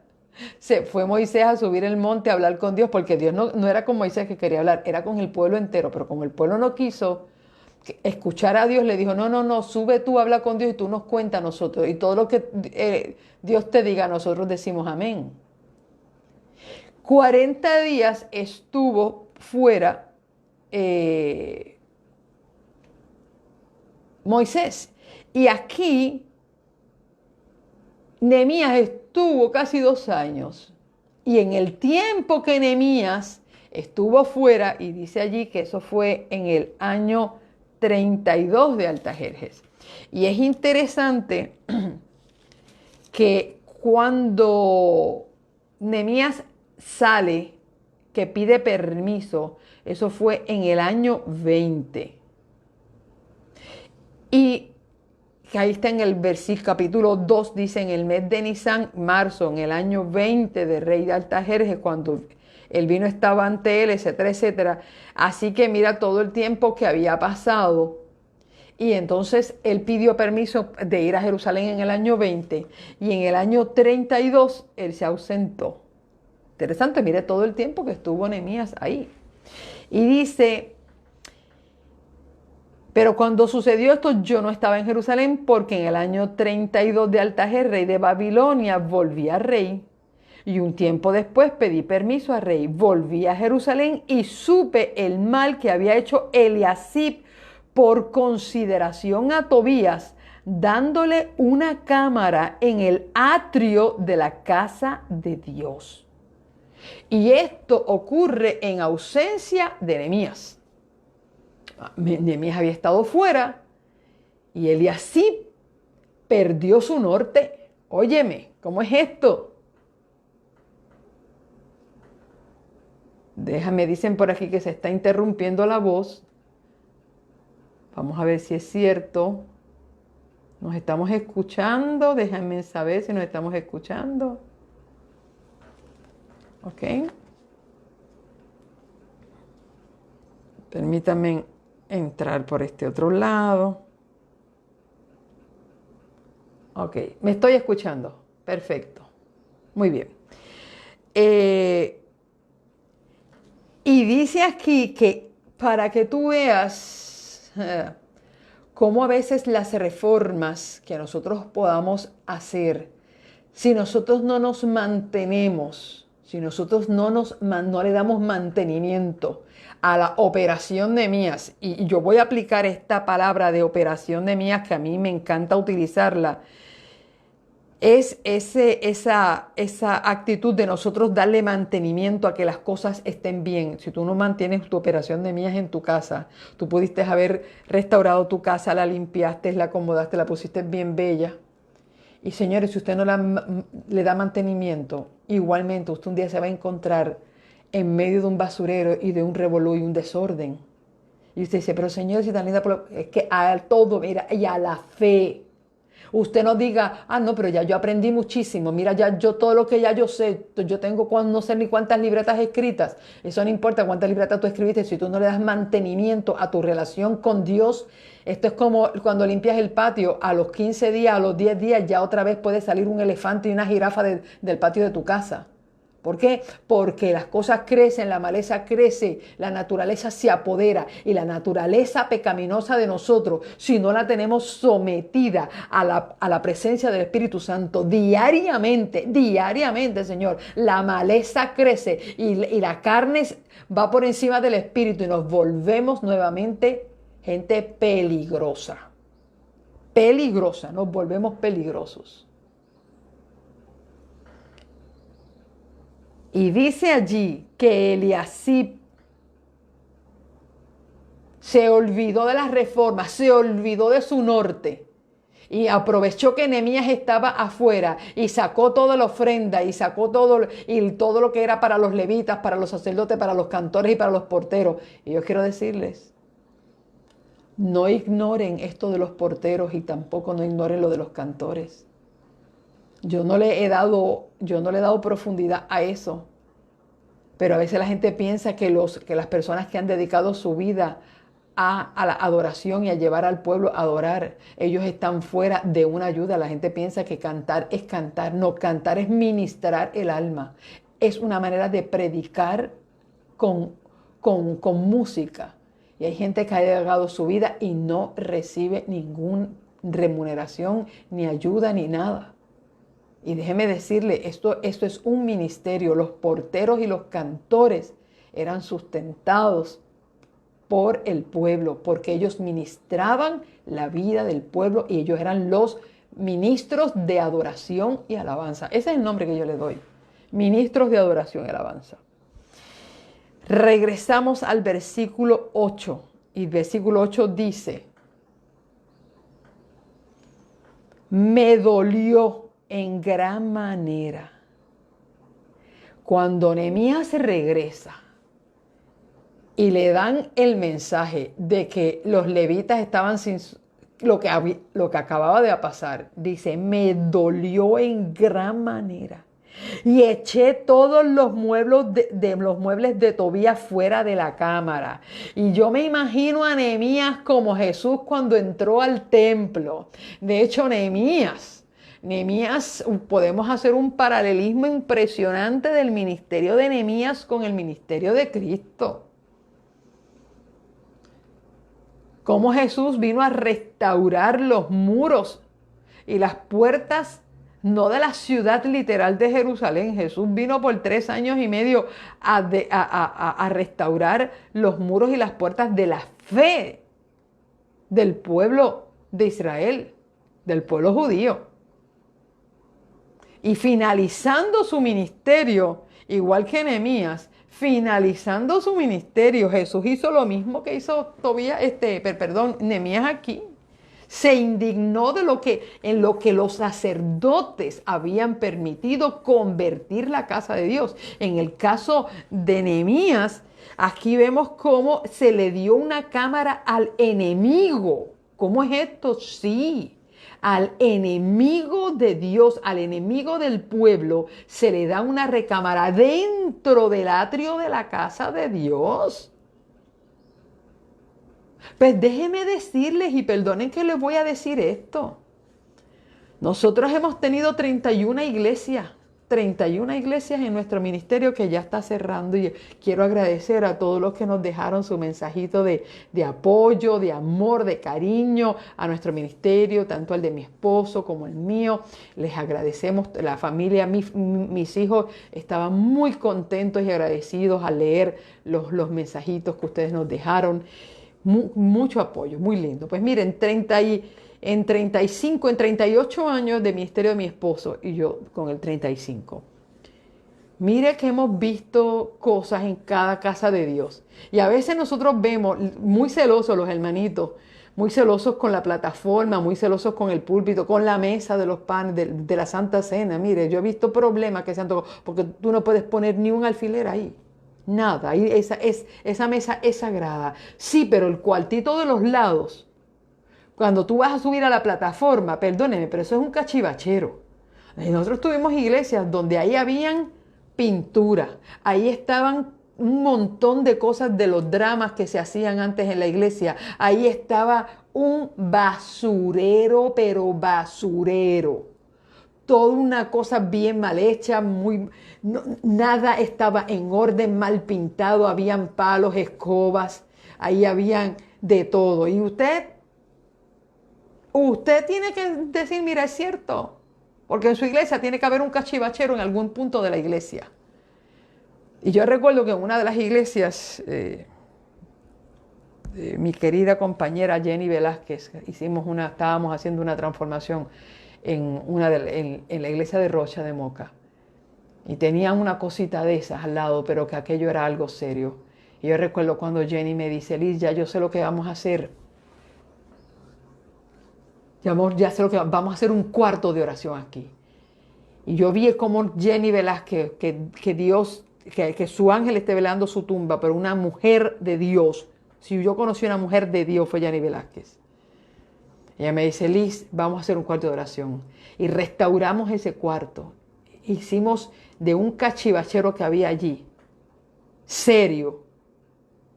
Se fue Moisés a subir el monte a hablar con Dios, porque Dios no era con Moisés que quería hablar, era con el pueblo entero, pero como el pueblo no quiso escuchar a Dios, le dijo, no, sube tú, habla con Dios y tú nos cuentas a nosotros, y todo lo que Dios te diga, nosotros decimos amén. 40 días estuvo fuera Moisés, y aquí Nehemías estuvo casi 2 años, y en el tiempo que Nehemías estuvo fuera, y dice allí que eso fue en el año 32 de Artajerjes. Y es interesante que cuando Nehemías sale, que pide permiso, eso fue en el año 20. Y que ahí está en el versículo capítulo 2, dice, en el mes de Nisan, marzo, en el año 20 de rey de Artajerjes, cuando el vino estaba ante él, etcétera, etcétera. Así que mira todo el tiempo que había pasado. Y entonces él pidió permiso de ir a Jerusalén en el año 20 y en el año 32 él se ausentó. Interesante, mire todo el tiempo que estuvo Nehemías ahí. Y dice, Pero cuando sucedió esto, yo no estaba en Jerusalén porque en el año 32 de Artajerjes, rey de Babilonia, volví a rey. Y un tiempo después pedí permiso a rey. Volví a Jerusalén y supe el mal que había hecho Eliasib por consideración a Tobías, dándole una cámara en el atrio de la casa de Dios. Y esto ocurre en ausencia de Nehemías. Nehemías había estado fuera y Eliasib perdió su norte. Óyeme, ¿cómo es esto? Déjame, dicen por aquí que se está interrumpiendo la voz. Vamos a ver si es cierto. ¿Nos estamos escuchando? Déjenme saber si nos estamos escuchando. Ok. Permítanme entrar por este otro lado. Ok, me estoy escuchando. Perfecto. Muy bien. Y dice aquí que para que tú veas cómo a veces las reformas que nosotros podamos hacer, si nosotros no nos mantenemos, si nosotros no le damos mantenimiento a la operación Nehemías, y yo voy a aplicar esta palabra de operación Nehemías que a mí me encanta utilizarla, es esa actitud de nosotros darle mantenimiento a que las cosas estén bien. Si tú no mantienes tu operación Nehemías en tu casa, tú pudiste haber restaurado tu casa, la limpiaste, la acomodaste, la pusiste bien bella. Y señores, si usted no le da mantenimiento, igualmente usted un día se va a encontrar en medio de un basurero y de un revolú y un desorden. Y usted dice, pero señor, si tan linda, es que a todo, mira, y a la fe. Usted no diga, no, pero ya yo aprendí muchísimo, mira, ya yo todo lo que ya yo sé, yo tengo no sé ni cuántas libretas escritas, eso no importa cuántas libretas tú escribiste, si tú no le das mantenimiento a tu relación con Dios, esto es como cuando limpias el patio, a los 15 días, a los 10 días, ya otra vez puede salir un elefante y una jirafa del patio de tu casa. ¿Por qué? Porque las cosas crecen, la maleza crece, la naturaleza se apodera y la naturaleza pecaminosa de nosotros, si no la tenemos sometida a la presencia del Espíritu Santo diariamente, Señor, la maleza crece y la carne va por encima del Espíritu y nos volvemos nuevamente gente peligrosa. Peligrosa, nos volvemos peligrosos. Y dice allí que Eliasib se olvidó de las reformas, se olvidó de su norte y aprovechó que Nehemías estaba afuera y sacó toda la ofrenda y sacó todo lo que era para los levitas, para los sacerdotes, para los cantores y para los porteros. Y yo quiero decirles, no ignoren esto de los porteros y tampoco no ignoren lo de los cantores. Yo no le he dado profundidad a eso. Pero a veces la gente piensa que las personas que han dedicado su vida a la adoración y a llevar al pueblo a adorar, ellos están fuera de una ayuda. La gente piensa que cantar es cantar. No, cantar es ministrar el alma. Es una manera de predicar con música. Y hay gente que ha dedicado su vida y no recibe ninguna remuneración, ni ayuda, ni nada. Y déjeme decirle, esto es un ministerio. Los porteros y los cantores eran sustentados por el pueblo, porque ellos ministraban la vida del pueblo y ellos eran los ministros de adoración y alabanza. Ese es el nombre que yo le doy, ministros de adoración y alabanza. Regresamos al versículo 8 y el versículo 8 dice, me dolió en gran manera cuando Nehemías regresa y le dan el mensaje de que los levitas estaban sin lo que acababa de pasar. Dice, me dolió en gran manera y eché todos los muebles de Tobías fuera de la cámara. Y yo me imagino a Nehemías como Jesús cuando entró al templo. De hecho, Nehemías, podemos hacer un paralelismo impresionante del ministerio de Nehemías con el ministerio de Cristo. Cómo Jesús vino a restaurar los muros y las puertas, no de la ciudad literal de Jerusalén. Jesús vino por 3 años y medio a restaurar los muros y las puertas de la fe del pueblo de Israel, del pueblo judío. Y finalizando su ministerio, igual que Nehemías, finalizando su ministerio, Jesús hizo lo mismo que hizo Nehemías aquí. Se indignó en lo que los sacerdotes habían permitido convertir la casa de Dios. En el caso de Nehemías, aquí vemos cómo se le dio una cámara al enemigo. ¿Cómo es esto? Sí. Al enemigo de Dios, al enemigo del pueblo, se le da una recámara dentro del atrio de la casa de Dios. Pues déjenme decirles, y perdonen que les voy a decir esto. Nosotros hemos tenido 31 iglesias en nuestro ministerio que ya está cerrando, y quiero agradecer a todos los que nos dejaron su mensajito de apoyo, de amor, de cariño a nuestro ministerio, tanto el de mi esposo como el mío. Les agradecemos, la familia, mis hijos estaban muy contentos y agradecidos al leer los mensajitos que ustedes nos dejaron. Mucho apoyo, muy lindo. Pues miren, en 38 años de ministerio de mi esposo y yo con el 35. Mire que hemos visto cosas en cada casa de Dios. Y a veces nosotros vemos muy celosos los hermanitos, muy celosos con la plataforma, muy celosos con el púlpito, con la mesa de los panes, de la Santa Cena. Mire, yo he visto problemas que se han tocado, porque tú no puedes poner ni un alfiler ahí. Nada, esa mesa es sagrada. Sí, pero el cuartito de los lados, cuando tú vas a subir a la plataforma, perdóneme, pero eso es un cachivachero. Y nosotros tuvimos iglesias donde ahí habían pintura, ahí estaban un montón de cosas de los dramas que se hacían antes en la iglesia. Ahí estaba un basurero, pero basurero. Toda una cosa bien mal hecha, nada estaba en orden, mal pintado, habían palos, escobas, ahí habían de todo. Y usted tiene que decir, mira, es cierto, porque en su iglesia tiene que haber un cachivachero en algún punto de la iglesia. Y yo recuerdo que en una de las iglesias, mi querida compañera Jenny Velázquez, estábamos haciendo una transformación en la iglesia de Rocha de Moca. Y tenían una cosita de esas al lado, pero que aquello era algo serio. Y yo recuerdo cuando Jenny me dice, Liz, ya yo sé lo que vamos a hacer. Ya sé lo que vamos a hacer, un cuarto de oración aquí. Y yo vi como Jenny Velázquez, que su ángel esté velando su tumba, pero una mujer de Dios. Si yo conocí una mujer de Dios fue Jenny Velázquez. Ella me dice, Liz, vamos a hacer un cuarto de oración. Y restauramos ese cuarto. Hicimos de un cachivachero que había allí, serio.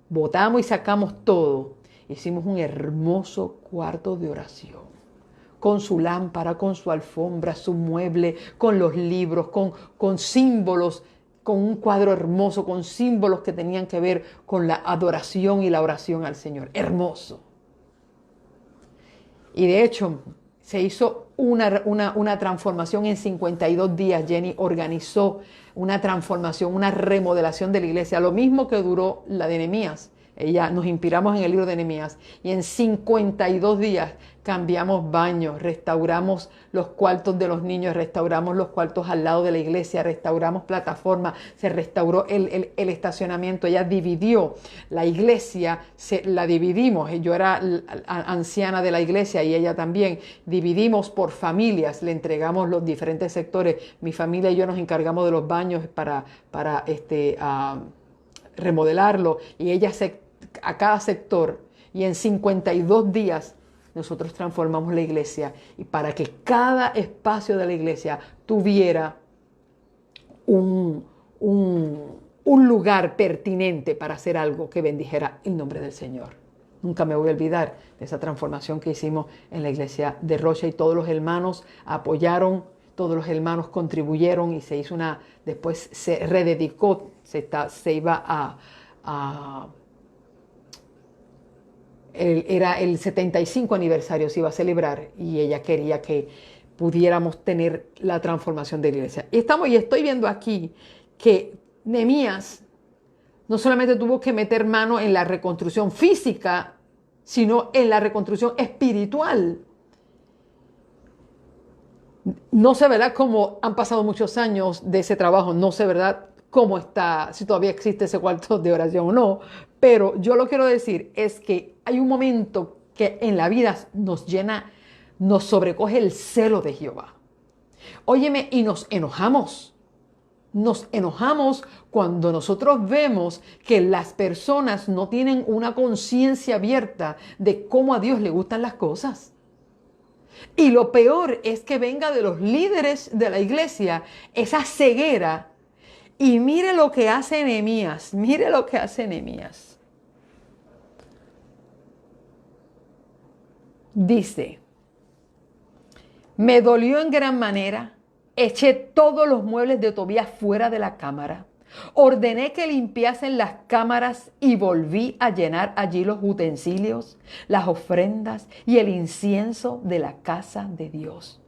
Botamos y sacamos todo. Hicimos un hermoso cuarto de oración. Con su lámpara, con su alfombra, su mueble, con los libros, con símbolos, con un cuadro hermoso, con símbolos que tenían que ver con la adoración y la oración al Señor. Hermoso. Y de hecho, se hizo una transformación en 52 días. Jenny organizó una transformación, una remodelación de la iglesia, lo mismo que duró la de Nehemías. Nos inspiramos en el libro de Nehemías y en 52 días cambiamos baños, restauramos los cuartos de los niños, restauramos los cuartos al lado de la iglesia, restauramos plataformas, se restauró el estacionamiento. Ella dividió la iglesia, la dividimos. Yo era anciana de la iglesia y ella también. Dividimos por familias, le entregamos los diferentes sectores. Mi familia y yo nos encargamos de los baños para remodelarlo, y ella a cada sector, y en 52 días nosotros transformamos la iglesia, y para que cada espacio de la iglesia tuviera un lugar pertinente para hacer algo que bendijera el nombre del Señor. Nunca me voy a olvidar de esa transformación que hicimos en la iglesia de Rocha, y todos los hermanos apoyaron, todos los hermanos contribuyeron, y se hizo después se rededicó, se iba a Era el 75 aniversario, se iba a celebrar y ella quería que pudiéramos tener la transformación de la iglesia. Y estoy viendo aquí que Nehemías no solamente tuvo que meter mano en la reconstrucción física, sino en la reconstrucción espiritual. No sé, ¿verdad?, cómo han pasado muchos años de ese trabajo. No sé, ¿verdad?, cómo está, si todavía existe ese cuarto de oración o no. Pero yo lo quiero decir es que hay un momento que en la vida nos llena, nos sobrecoge el celo de Jehová. Óyeme, y nos enojamos. Nos enojamos cuando nosotros vemos que las personas no tienen una conciencia abierta de cómo a Dios le gustan las cosas. Y lo peor es que venga de los líderes de la iglesia esa ceguera. Y mire lo que hace Nehemías, mire lo que hace Nehemías. Dice, me dolió en gran manera, eché todos los muebles de Tobías fuera de la cámara, ordené que limpiasen las cámaras y volví a llenar allí los utensilios, las ofrendas y el incienso de la casa de Dios.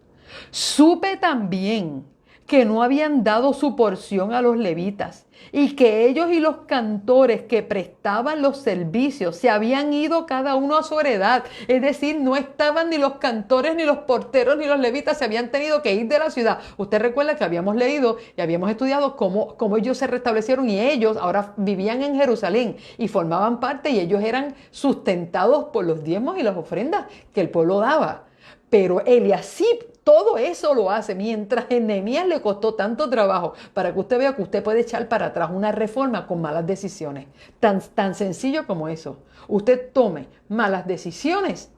Supe también que no habían dado su porción a los levitas y que ellos y los cantores que prestaban los servicios se habían ido cada uno a su heredad. Es decir, no estaban ni los cantores, ni los porteros, ni los levitas, se habían tenido que ir de la ciudad. Usted recuerda que habíamos leído y habíamos estudiado cómo ellos se restablecieron y ellos ahora vivían en Jerusalén y formaban parte y ellos eran sustentados por los diezmos y las ofrendas que el pueblo daba. Pero Eliasib todo eso lo hace, mientras a Nehemías le costó tanto trabajo para que usted vea que usted puede echar para atrás una reforma con malas decisiones. Tan sencillo como eso. Usted tome malas decisiones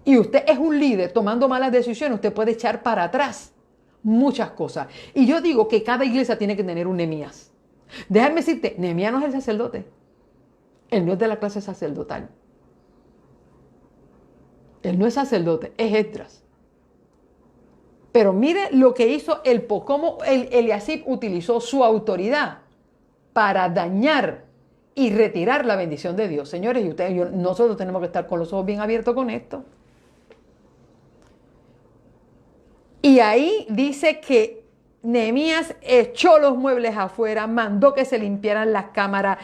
y usted es un líder tomando malas decisiones, usted puede echar para atrás muchas cosas. Y yo digo que cada iglesia tiene que tener un Nehemías. Déjame decirte, Nehemías no es el sacerdote. Él no es de la clase sacerdotal. Él no es sacerdote, es Esdras. Pero mire lo que hizo cómo Eliasib utilizó su autoridad para dañar y retirar la bendición de Dios. Señores, y ustedes, nosotros tenemos que estar con los ojos bien abiertos con esto. Y ahí dice que Nehemías echó los muebles afuera, mandó que se limpiaran las cámaras,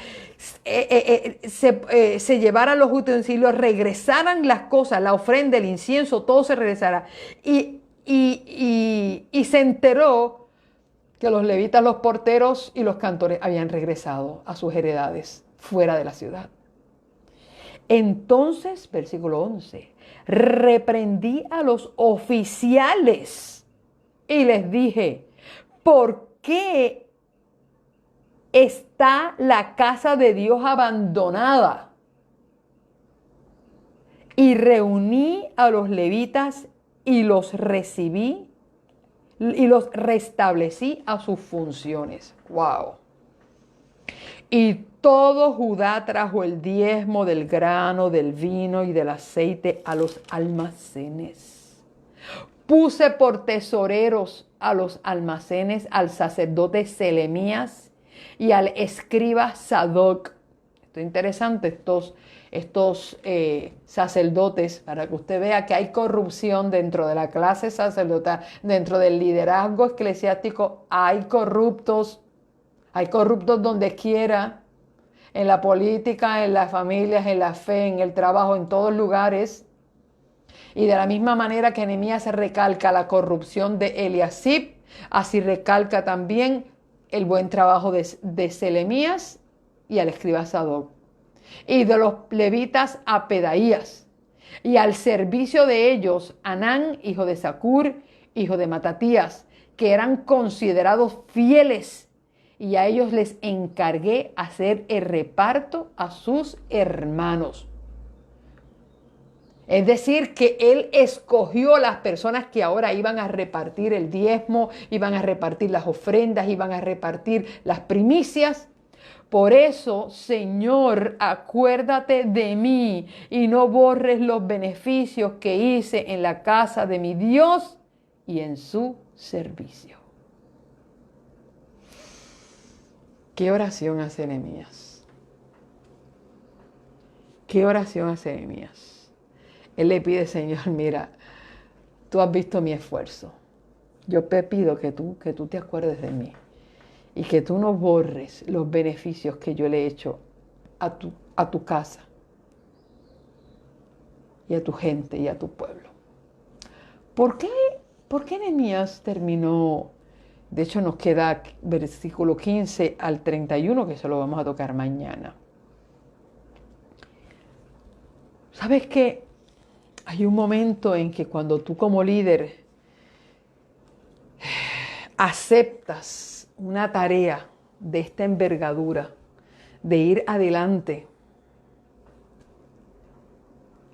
se llevaran los utensilios, regresaran las cosas, la ofrenda, el incienso, todo se regresara. Y se enteró que los levitas, los porteros y los cantores habían regresado a sus heredades fuera de la ciudad. Entonces, versículo 11, reprendí a los oficiales y les dije, ¿por qué está la casa de Dios abandonada? Y reuní a los levitas y los recibí y los restablecí a sus funciones. ¡Wow! Y todo Judá trajo el diezmo del grano, del vino y del aceite a los almacenes. Puse por tesoreros a los almacenes al sacerdote Selemías y al escriba Sadoc. Esto es interesante, estos sacerdotes, para que usted vea que hay corrupción dentro de la clase sacerdotal, dentro del liderazgo eclesiástico, hay corruptos donde quiera, en la política, en las familias, en la fe, en el trabajo, en todos lugares. Y de la misma manera que Nehemías recalca la corrupción de Eliasib, así recalca también el buen trabajo de Selemías y al escriba Sadoc. Y de los levitas a Pedaías, y al servicio de ellos Anán, hijo de Zacur, hijo de Matatías, que eran considerados fieles, y a ellos les encargué hacer el reparto a sus hermanos. Es decir, que él escogió las personas que ahora iban a repartir el diezmo, iban a repartir las ofrendas, iban a repartir las primicias. Por eso, Señor, acuérdate de mí y no borres los beneficios que hice en la casa de mi Dios y en su servicio. ¿Qué oración hace Nehemías? ¿Qué oración hace Nehemías? Él le pide, Señor, mira, tú has visto mi esfuerzo. Yo te pido que tú te acuerdes de mí y que tú no borres los beneficios que yo le he hecho a tu casa y a tu gente y a tu pueblo. ¿Por qué Nehemías terminó? De hecho, nos queda versículo 15 al 31, que eso lo vamos a tocar mañana. ¿Sabes qué? Hay un momento en que cuando tú como líder aceptas una tarea de esta envergadura, de ir adelante,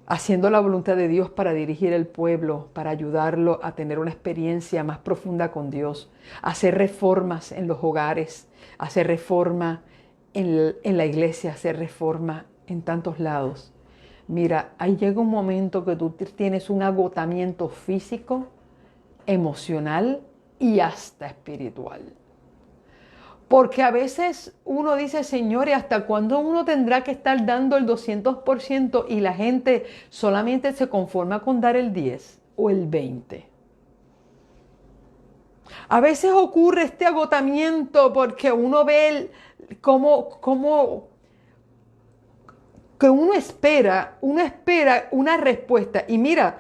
haciendo la voluntad de Dios para dirigir el pueblo, para ayudarlo a tener una experiencia más profunda con Dios, hacer reformas en los hogares, hacer reforma en la iglesia, hacer reforma en tantos lados. Mira, ahí llega un momento que tú tienes un agotamiento físico, emocional y hasta espiritual. Porque a veces uno dice, Señor, ¿y hasta cuándo uno tendrá que estar dando el 200% y la gente solamente se conforma con dar el 10 o el 20%? A veces ocurre este agotamiento porque uno ve que uno espera una respuesta. Y mira,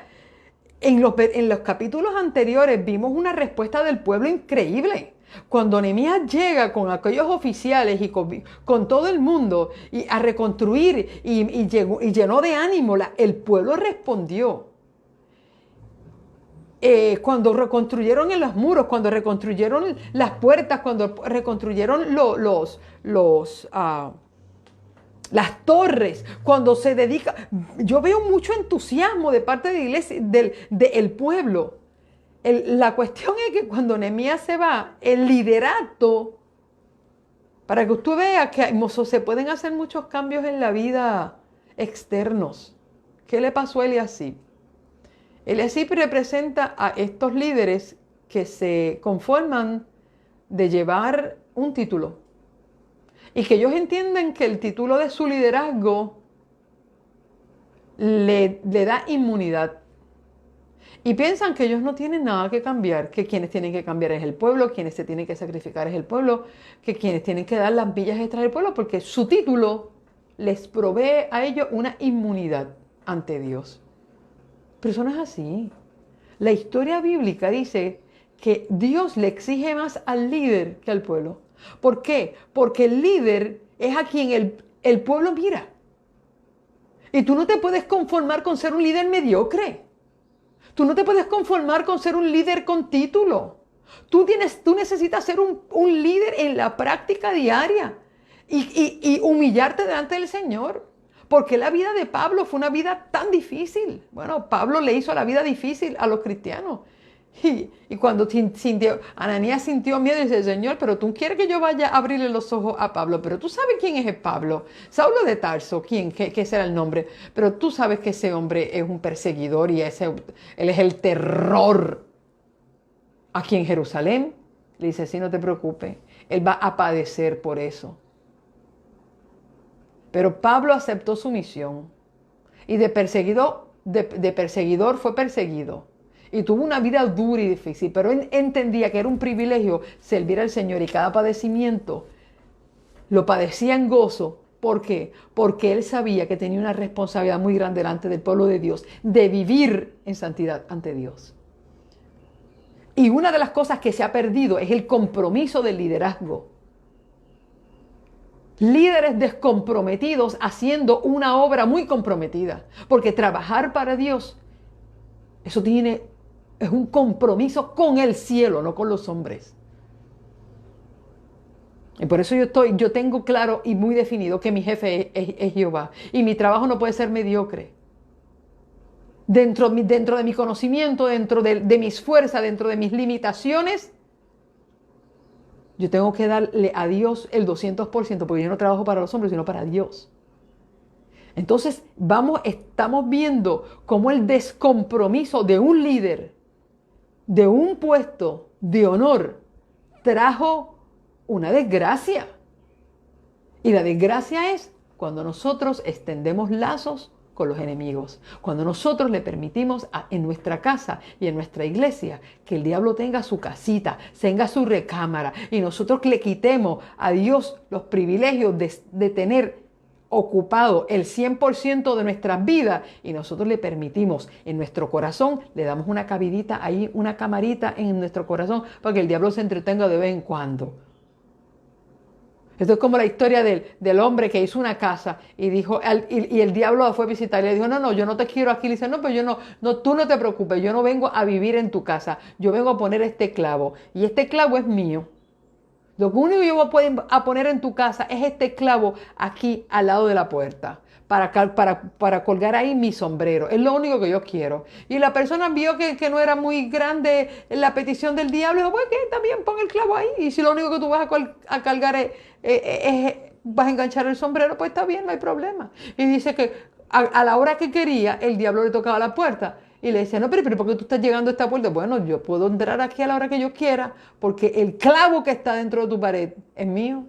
en los capítulos anteriores vimos una respuesta del pueblo increíble. Cuando Nehemías llega con aquellos oficiales y con todo el mundo y a reconstruir y llenó de ánimo, el pueblo respondió. Cuando reconstruyeron en los muros, cuando reconstruyeron las puertas, cuando reconstruyeron las torres, cuando se dedica, yo veo mucho entusiasmo de parte de la iglesia, del pueblo. La cuestión es que cuando Nehemías se va, el liderato, para que usted vea que se pueden hacer muchos cambios en la vida externos. ¿Qué le pasó a Eliasib? Eliasib representa a estos líderes que se conforman de llevar un título y que ellos entienden que el título de su liderazgo le da inmunidad. Y piensan que ellos no tienen nada que cambiar, que quienes tienen que cambiar es el pueblo, quienes se tienen que sacrificar es el pueblo, que quienes tienen que dar las villas extras del pueblo, porque su título les provee a ellos una inmunidad ante Dios. Pero eso no es así. La historia bíblica dice que Dios le exige más al líder que al pueblo. ¿Por qué? Porque el líder es a quien el pueblo mira. Y tú no te puedes conformar con ser un líder mediocre. Tú no te puedes conformar con ser un líder con título. Tú necesitas ser un líder en la práctica diaria y humillarte delante del Señor. Porque la vida de Pablo fue una vida tan difícil. Bueno, Pablo le hizo la vida difícil a los cristianos. Y cuando Ananías sintió miedo, dice, Señor, pero tú quieres que yo vaya a abrirle los ojos a Pablo, pero tú sabes quién es Pablo. Saulo de Tarso, ¿qué será el nombre? Pero tú sabes que ese hombre es un perseguidor y él es el terror aquí en Jerusalén. Le dice, sí, no te preocupes, él va a padecer por eso. Pero Pablo aceptó su misión y de perseguidor fue perseguido. Y tuvo una vida dura y difícil, pero él entendía que era un privilegio servir al Señor y cada padecimiento lo padecía en gozo. ¿Por qué? Porque él sabía que tenía una responsabilidad muy grande delante del pueblo de Dios, de vivir en santidad ante Dios. Y una de las cosas que se ha perdido es el compromiso del liderazgo. Líderes descomprometidos haciendo una obra muy comprometida, porque trabajar para Dios, eso es un compromiso con el cielo, no con los hombres. Y por eso yo tengo claro y muy definido que mi jefe es Jehová. Y mi trabajo no puede ser mediocre. Dentro de mi conocimiento, dentro de mis fuerzas, dentro de mis limitaciones, yo tengo que darle a Dios el 200%, porque yo no trabajo para los hombres, sino para Dios. Entonces, estamos viendo cómo el descompromiso de un líder, de un puesto de honor, trajo una desgracia. Y la desgracia es cuando nosotros extendemos lazos con los enemigos. Cuando nosotros le permitimos en nuestra casa y en nuestra iglesia que el diablo tenga su casita, tenga su recámara, y nosotros le quitemos a Dios los privilegios de tener ocupado el 100% de nuestras vidas, y nosotros le permitimos en nuestro corazón, le damos una cabidita ahí, una camarita en nuestro corazón para que el diablo se entretenga de vez en cuando. Esto es como la historia del hombre que hizo una casa y dijo, y el diablo fue a visitar y le dijo, no, yo no te quiero aquí. Le dice, no, pero tú no te preocupes, yo no vengo a vivir en tu casa, yo vengo a poner este clavo y este clavo es mío. Lo único que yo voy a poner en tu casa es este clavo aquí al lado de la puerta para colgar ahí mi sombrero. Es lo único que yo quiero. Y la persona vio que no era muy grande la petición del diablo y dijo, pues que también pon el clavo ahí. Y si lo único que tú vas a cargar vas a enganchar el sombrero, pues está bien, no hay problema. Y dice que a la hora que quería, el diablo le tocaba la puerta. Y le decía, no, pero ¿por qué tú estás llegando a esta puerta? Bueno, yo puedo entrar aquí a la hora que yo quiera, porque el clavo que está dentro de tu pared es mío.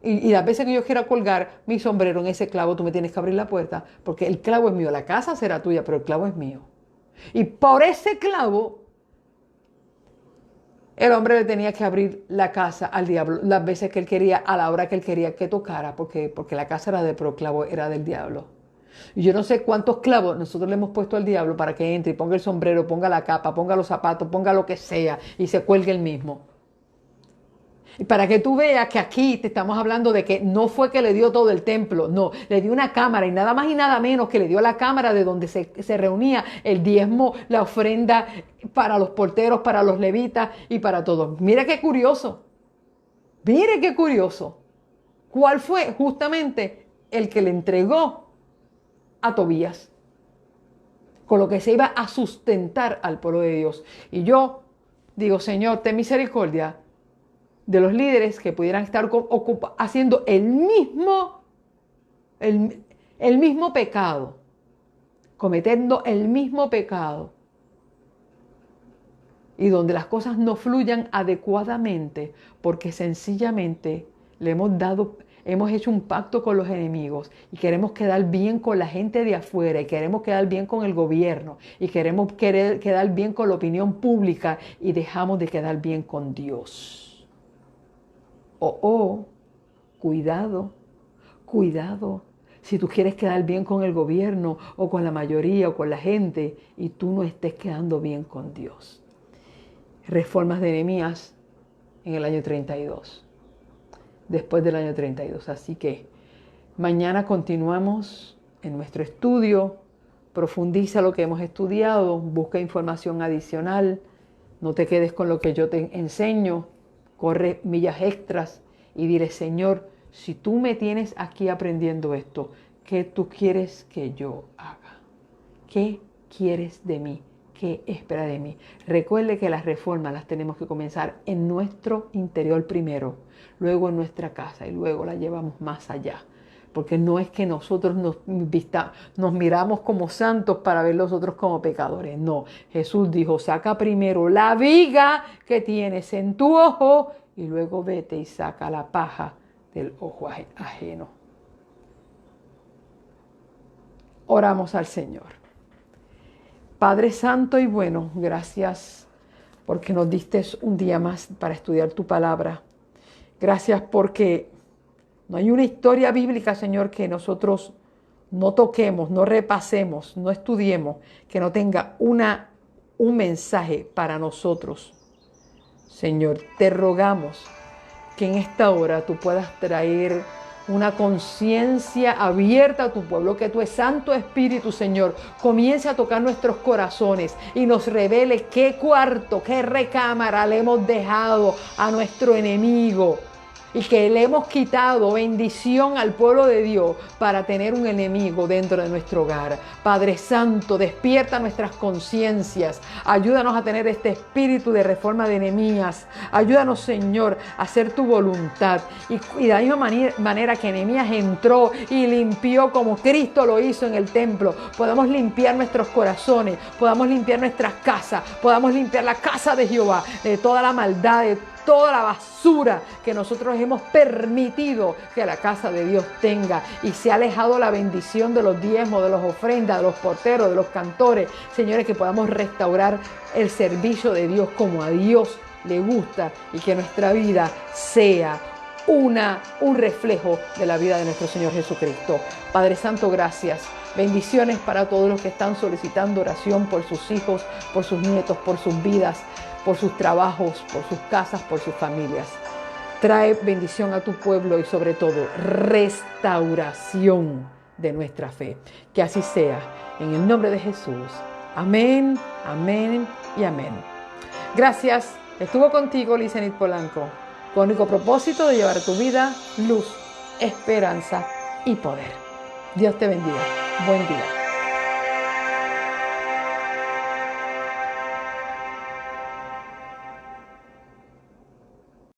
Y las veces que yo quiera colgar mi sombrero en ese clavo, tú me tienes que abrir la puerta, porque el clavo es mío. La casa será tuya, pero el clavo es mío. Y por ese clavo, el hombre le tenía que abrir la casa al diablo las veces que él quería, a la hora que él quería que tocara, porque la casa era de él, pero el clavo era del diablo. Y yo no sé cuántos clavos nosotros le hemos puesto al diablo para que entre y ponga el sombrero, ponga la capa, ponga los zapatos, ponga lo que sea y se cuelgue el mismo. Y para que tú veas que aquí te estamos hablando de que no fue que le dio todo el templo, no, le dio una cámara y nada más y nada menos que le dio la cámara de donde se reunía el diezmo, la ofrenda para los porteros, para los levitas y para todos. Mira qué curioso, mire qué curioso. ¿Cuál fue justamente el que le entregó a Tobías, con lo que se iba a sustentar al pueblo de Dios? Y yo digo, Señor, ten misericordia de los líderes que pudieran estar haciendo el mismo pecado, cometiendo el mismo pecado, y donde las cosas no fluyan adecuadamente, porque sencillamente hemos hecho un pacto con los enemigos y queremos quedar bien con la gente de afuera y queremos quedar bien con el gobierno y queremos quedar bien con la opinión pública y dejamos de quedar bien con Dios. Cuidado. Si tú quieres quedar bien con el gobierno o con la mayoría o con la gente y tú no estés quedando bien con Dios. Reformas de Nehemías en el año 32. Después del año 32. Así que mañana continuamos en nuestro estudio. Profundiza lo que hemos estudiado. Busca información adicional. No te quedes con lo que yo te enseño. Corre millas extras y dile, Señor, si tú me tienes aquí aprendiendo esto, ¿qué tú quieres que yo haga? ¿Qué quieres de mí? ¿Qué espera de mí? Recuerde que las reformas las tenemos que comenzar en nuestro interior primero, luego en nuestra casa y luego las llevamos más allá. Porque no es que nosotros nos miramos como santos para ver los otros como pecadores. No, Jesús dijo, saca primero la viga que tienes en tu ojo y luego vete y saca la paja del ojo ajeno. Oramos al Señor. Padre Santo y bueno, gracias porque nos diste un día más para estudiar tu palabra. Gracias porque no hay una historia bíblica, Señor, que nosotros no toquemos, no repasemos, no estudiemos, que no tenga un mensaje para nosotros. Señor, te rogamos que en esta hora tú puedas traer una conciencia abierta a tu pueblo, que tu Santo Espíritu, Señor, comience a tocar nuestros corazones y nos revele qué cuarto, qué recámara le hemos dejado a nuestro enemigo. Y que le hemos quitado bendición al pueblo de Dios para tener un enemigo dentro de nuestro hogar. Padre Santo, despierta nuestras conciencias. Ayúdanos a tener este espíritu de reforma de Nehemías. Ayúdanos, Señor, a hacer tu voluntad. Y de la misma manera que Nehemías entró y limpió como Cristo lo hizo en el templo, podamos limpiar nuestros corazones, podamos limpiar nuestras casas, podamos limpiar la casa de Jehová de toda la maldad, de toda la basura que nosotros hemos permitido que la casa de Dios tenga, y se ha alejado la bendición de los diezmos, de las ofrendas, de los porteros, de los cantores. Señores, que podamos restaurar el servicio de Dios como a Dios le gusta, y que nuestra vida sea un reflejo de la vida de nuestro Señor Jesucristo. Padre Santo, gracias. Bendiciones para todos los que están solicitando oración por sus hijos, por sus nietos, por sus vidas, por sus trabajos, por sus casas, por sus familias. Trae bendición a tu pueblo y sobre todo restauración de nuestra fe. Que así sea, en el nombre de Jesús. Amén, amén y amén. Gracias. Estuvo contigo Lizenit Polanco, con el único propósito de llevar a tu vida luz, esperanza y poder. Dios te bendiga. Buen día.